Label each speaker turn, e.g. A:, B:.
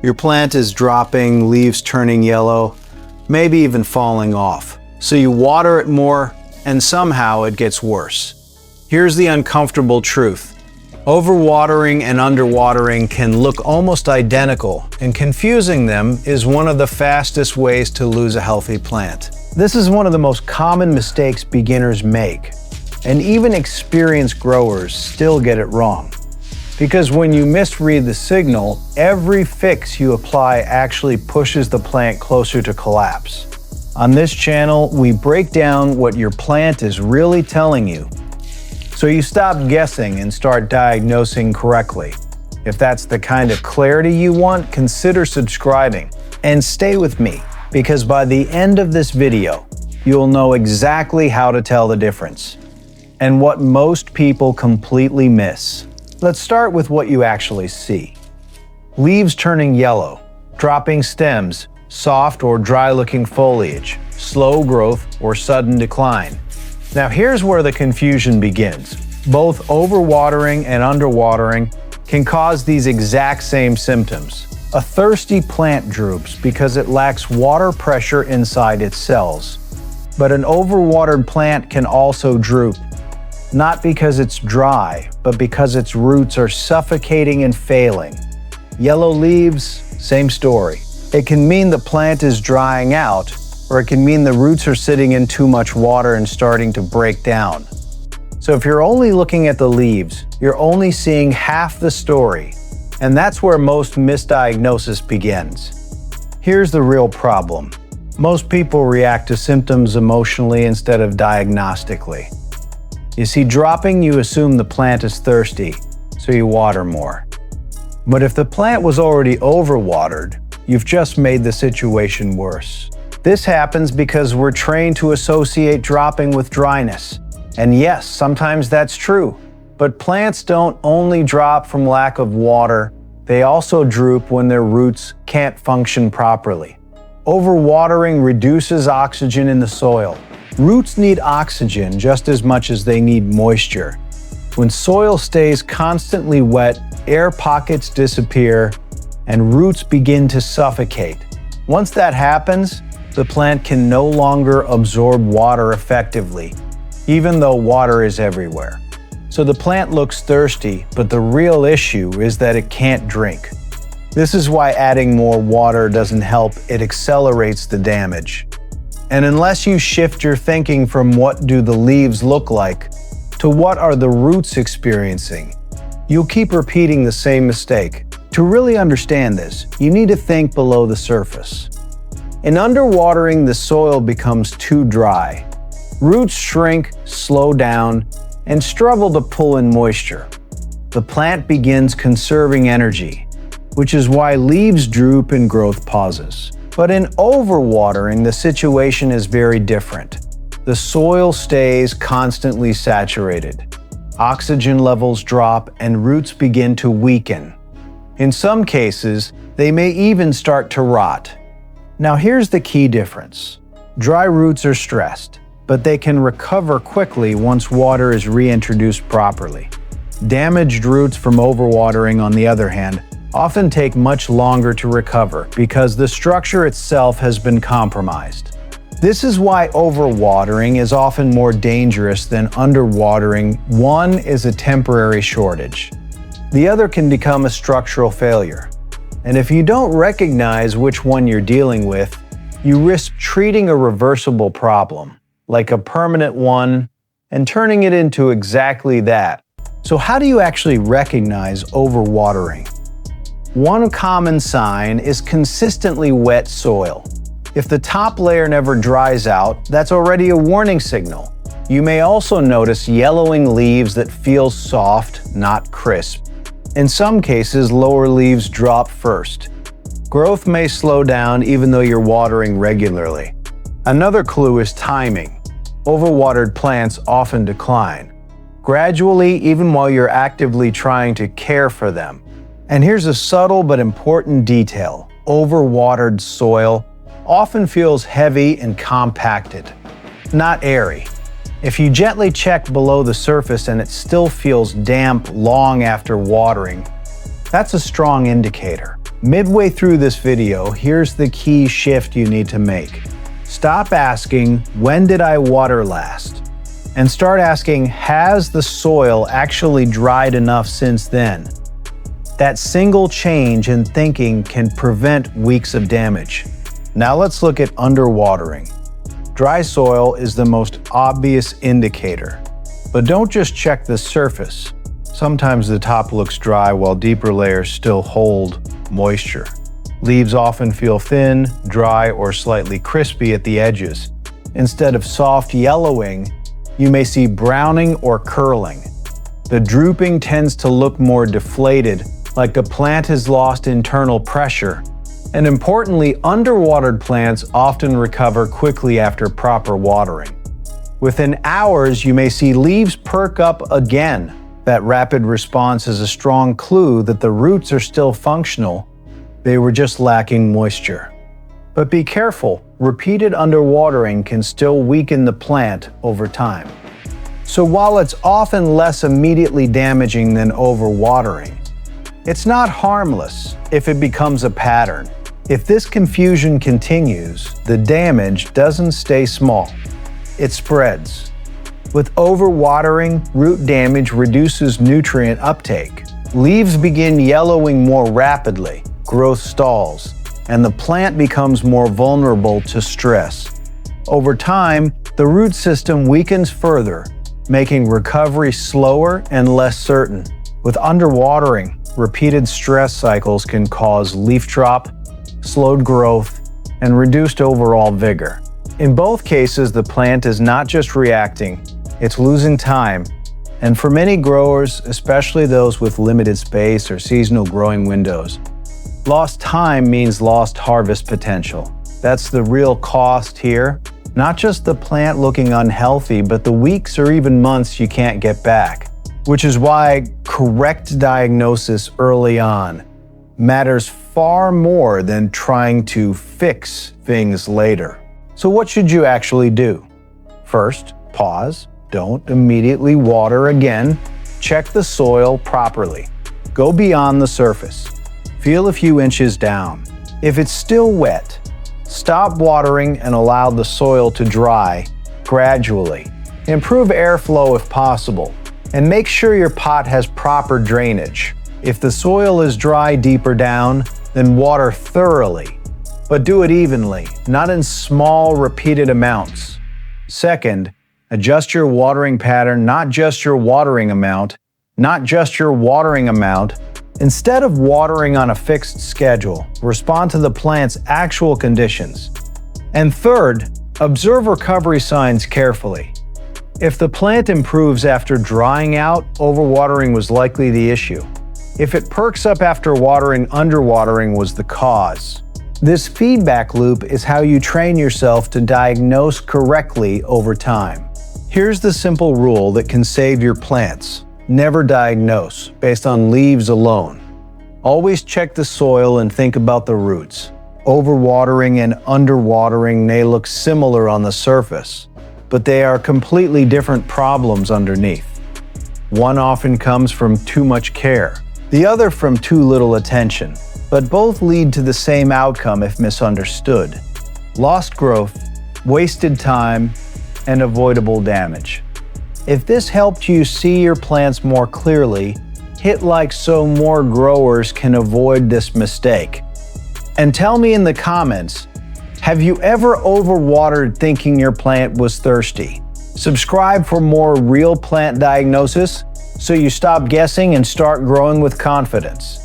A: Your plant is dropping, leaves turning yellow, maybe even falling off. So you water it more, and somehow it gets worse. Here's the uncomfortable truth. Overwatering and underwatering can look almost identical, and confusing them is one of the fastest ways to lose a healthy plant. This is one of the most common mistakes beginners make, and even experienced growers still get it wrong. Because when you misread the signal, every fix you apply actually pushes the plant closer to collapse. On this channel, we break down what your plant is really telling you, so you stop guessing and start diagnosing correctly. If that's the kind of clarity you want, consider subscribing. And stay with me, because by the end of this video, you'll know exactly how to tell the difference, and what most people completely miss. Let's start with what you actually see. Leaves turning yellow, dropping stems, soft or dry-looking foliage, slow growth or sudden decline. Now here's where the confusion begins. Both overwatering and underwatering can cause these exact same symptoms. A thirsty plant droops because it lacks water pressure inside its cells. But an overwatered plant can also droop, not because it's dry, but because its roots are suffocating and failing. Yellow leaves, same story. It can mean the plant is drying out, or it can mean the roots are sitting in too much water and starting to break down. So if you're only looking at the leaves, you're only seeing half the story, and that's where most misdiagnosis begins. Here's the real problem. Most people react to symptoms emotionally instead of diagnostically. You see, dropping, you assume the plant is thirsty, so you water more. But if the plant was already overwatered, you've just made the situation worse. This happens because we're trained to associate dropping with dryness. And yes, sometimes that's true. But plants don't only drop from lack of water, they also droop when their roots can't function properly. Overwatering reduces oxygen in the soil. Roots need oxygen just as much as they need moisture. When soil stays constantly wet, air pockets disappear and roots begin to suffocate. Once that happens, the plant can no longer absorb water effectively, even though water is everywhere. So the plant looks thirsty, but the real issue is that it can't drink. This is why adding more water doesn't help, it accelerates the damage. And unless you shift your thinking from what do the leaves look like to what are the roots experiencing, you'll keep repeating the same mistake. To really understand this, you need to think below the surface. In underwatering, the soil becomes too dry. Roots shrink, slow down, and struggle to pull in moisture. The plant begins conserving energy, which is why leaves droop and growth pauses. But in overwatering, the situation is very different. The soil stays constantly saturated. Oxygen levels drop and roots begin to weaken. In some cases, they may even start to rot. Now here's the key difference. Dry roots are stressed, but they can recover quickly once water is reintroduced properly. Damaged roots from overwatering, on the other hand, often take much longer to recover because the structure itself has been compromised. This is why overwatering is often more dangerous than underwatering. One is a temporary shortage. The other can become a structural failure. And if you don't recognize which one you're dealing with, you risk treating a reversible problem, like a permanent one, and turning it into exactly that. So how do you actually recognize overwatering? One common sign is consistently wet soil. If the top layer never dries out, that's already a warning signal. You may also notice yellowing leaves that feel soft, not crisp. In some cases, lower leaves drop first. Growth may slow down even though you're watering regularly. Another clue is timing. Overwatered plants often decline, gradually even while you're actively trying to care for them. And here's a subtle but important detail. Overwatered soil often feels heavy and compacted, not airy. If you gently check below the surface and it still feels damp long after watering, that's a strong indicator. Midway through this video, here's the key shift you need to make. Stop asking, when did I water last? And start asking, has the soil actually dried enough since then? That single change in thinking can prevent weeks of damage. Now let's look at underwatering. Dry soil is the most obvious indicator. But don't just check the surface. Sometimes the top looks dry while deeper layers still hold moisture. Leaves often feel thin, dry, or slightly crispy at the edges. Instead of soft yellowing, you may see browning or curling. The drooping tends to look more deflated, like the plant has lost internal pressure. And importantly, underwatered plants often recover quickly after proper watering. Within hours, you may see leaves perk up again. That rapid response is a strong clue that the roots are still functional. They were just lacking moisture. But be careful, repeated underwatering can still weaken the plant over time. So while it's often less immediately damaging than overwatering, it's not harmless if it becomes a pattern. If this confusion continues, the damage doesn't stay small. It spreads. With overwatering, root damage reduces nutrient uptake. Leaves begin yellowing more rapidly, growth stalls, and the plant becomes more vulnerable to stress. Over time, the root system weakens further, making recovery slower and less certain. With underwatering, repeated stress cycles can cause leaf drop, slowed growth, and reduced overall vigor. In both cases, the plant is not just reacting, it's losing time. And for many growers, especially those with limited space or seasonal growing windows, lost time means lost harvest potential. That's the real cost here. Not just the plant looking unhealthy, but the weeks or even months you can't get back. Which is why correct diagnosis early on matters far more than trying to fix things later. So what should you actually do? First, pause. Don't immediately water again. Check the soil properly. Go beyond the surface. Feel a few inches down. If it's still wet, stop watering and allow the soil to dry gradually. Improve airflow if possible, and make sure your pot has proper drainage. If the soil is dry deeper down, then water thoroughly, but do it evenly, not in small, repeated amounts. Second, adjust your watering pattern, not just your watering amount. Instead of watering on a fixed schedule, respond to the plant's actual conditions. And third, observe recovery signs carefully. If the plant improves after drying out, overwatering was likely the issue. If it perks up after watering, underwatering was the cause. This feedback loop is how you train yourself to diagnose correctly over time. Here's the simple rule that can save your plants. Never diagnose based on leaves alone. Always check the soil and think about the roots. Overwatering and underwatering may look similar on the surface, but they are completely different problems underneath. One often comes from too much care, the other from too little attention, but both lead to the same outcome if misunderstood: lost growth, wasted time, and avoidable damage. If this helped you see your plants more clearly, hit like so more growers can avoid this mistake. And tell me in the comments, have you ever overwatered thinking your plant was thirsty? Subscribe for more real plant diagnosis so you stop guessing and start growing with confidence.